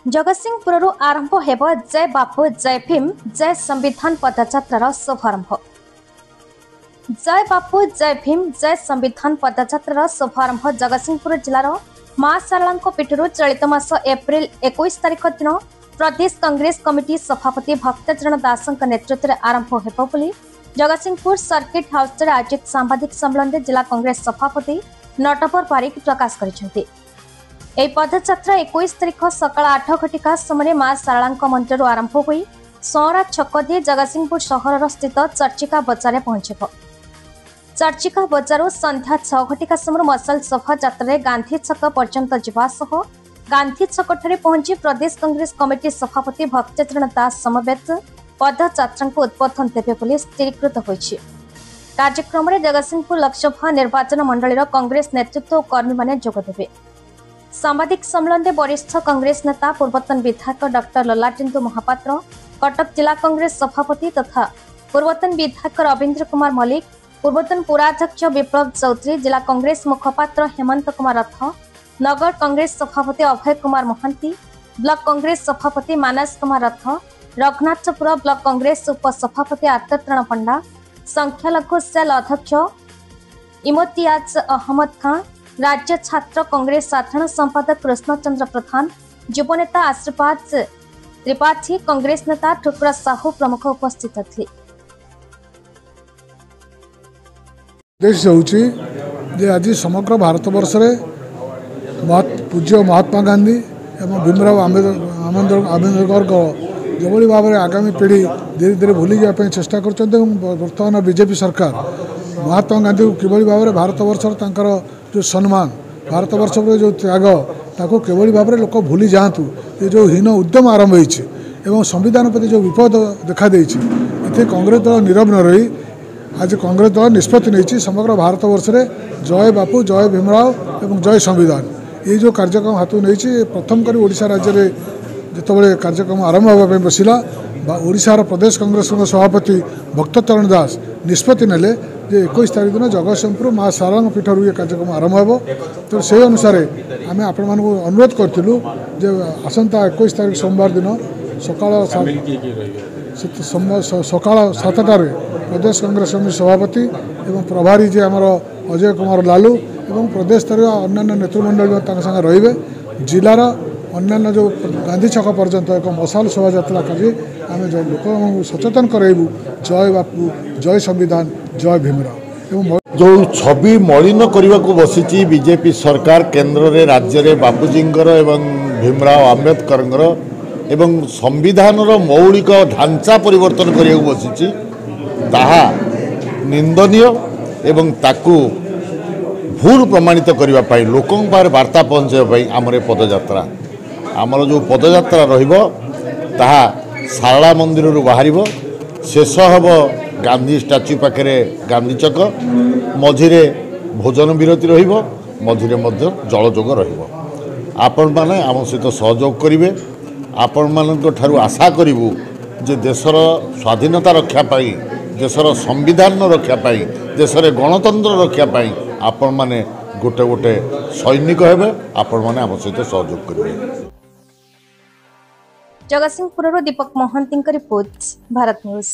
जगतसिंहपुर आरंभ हेब जय बापू जय भीम जय संविधान पदयात्रार शुभारंभ। जय बापू जय भीम जय संविधान पदयात्रार शुभारंभ जगतसिंहपुर जिलार मां सारला पीठर चलित मास एप्रिल 21 तारिख दिन प्रदेश कांग्रेस कमिटी सभापति भक्तचरण दास नेतृत्व में आरंभ हेब बोली जगतसिंहपुर सर्किट हाउस आयोजित सांबादिक सम्मेलन जिला कांग्रेस सभापति नटवर पारिक प्रकाश कर पदयात्रा 21 तारिख सकाल 8 घटिका समय मां सारला मंचर आरंभ हो सौरा छक दे जगतसिंहपुर सहर स्थित चर्चिका बजार पहुंचब। चर्चिका बजार संध्या 6 घटिका समय मशाल शोभा यात्रा गांधी छक पर्यंत जावासह गांधी छक पहुंची प्रदेश कांग्रेस कमिटी सभापति भक्तचरण दास समवेत पदयात्रा को उद्बोधन देवे बोली स्थिरीकृत होइछि। कार्यक्रम में जगतसिंहपुर लोकसभा निर्वाचन मंडल कांग्रेस नेतृत्व और कर्मी माने जोगदेवे। सांबादिक सम्मेलन में वरिष्ठ कांग्रेस नेता पूर्वतन विधायक डॉक्टर ललाटेन्दु महापात्र, कटक जिला कांग्रेस सभापति तथा पूर्वतन विधायक रवींद्र कुमार मल्लिक, पूर्वतन पुराध्यक्ष विप्लव चौधरी, जिला कांग्रेस मुखपात्र हेमंत कुमार रथ, नगर कांग्रेस सभापति अभय कुमार महांती, ब्लॉक कांग्रेस सभापति मानस कुमार रथ, रघुनाथपुर ब्लॉक कांग्रेस उपसभापति आर्तत्रण पंडा, संख्यालघु सेल अध्यक्ष इमतियाज अहमद खान, राज्य छात्र कांग्रेस साधारण संपादक कृष्णचंद्र प्रधान, युवनेता आशीर्वाद त्रिपाठी, कांग्रेस नेता ठुकुरा साहू प्रमुख उपस्थित थे। आज समग्र भारत वर्ष पूज्य महात्मा गांधी एवं भीमराव आंबेडकर जो भाव में आगामी पीढ़ी धीरे धीरे भूली जाए चेष्टा कर बर्तमान बीजेपी सरकार महात्मा गांधी को किभली भाव में भारत वर्ष जो सम्मान भारत वर्ष जो त्याग ताको किभली भाव में लोक भूली जातु ये जो हीन उद्यम आरंभ हो संविधान प्रति जो विपद देखा ये कांग्रेस दल नीरव न रही आज कांग्रेस दल निष्पत्ति नहीं समग्र भारत वर्ष में जय बापू जय भीमराव एवं जय संविधान ये जो कार्यक्रम हाथ नहीं प्रथम कर ओडिशा राज्य में जिते कार्यक्रम आरंभ होगा बसला ओडिशार प्रदेश कांग्रेस सभापति भक्तचरण दास निष्पत्ति नेले जे 21 तारिख दिन जगतसिंहपुर मां सारला पीठर ये कार्यक्रम आरंभ हो तो से अनुसार आम आपण मान अनुरोध करूँ जे आसंता 21 तारिख सोमवार दिन सकाल 7टार प्रदेश कांग्रेस कमिटी सभापति एवं प्रभारी जे आमर अजय कुमार लालू एवं प्रदेश स्तर अन्य नेतृमंडल संगे रे जिलार अन्य जो गांधी छक पर्यंत एक मशाल शोभा यात्रा कर आम लोक सचेतन करेबू जय बापू जय संविधान जय भीमराव जो छवि मलिन करने को बसी बीजेपी सरकार केंद्र में राज्य में बापूजींकर एवं भीमराव आंबेडकर एवं संविधान मौलिक ढांचा परिवर्तन करने को बसी ताहा निंदनीय एवं ताकू भूल प्रमाणित करने लोकों पाखे वार्ता पहुँचाई आमर पदयात्रा आमर जो पदयात्रा रहा सारला मंदिर बाहर शेष हम गांधी स्टाच्यू पाखे गांधी छक मझिरे भोजन विरति मझिरे जलजोग आपण मैंने आम सहित सहयोग करेंगे आपण मान आशा करूँ जे देशर स्वाधीनता रक्षापी देशर संविधान रक्षापी देशर गणतंत्र रक्षापी आपण मैंने गोटे गोटे सैनिक हेबे आपण मैंने आम सहित सहयोग करेंगे। जगतसिंहपुर दीपक मोहंती रिपोर्ट भारत न्यूज।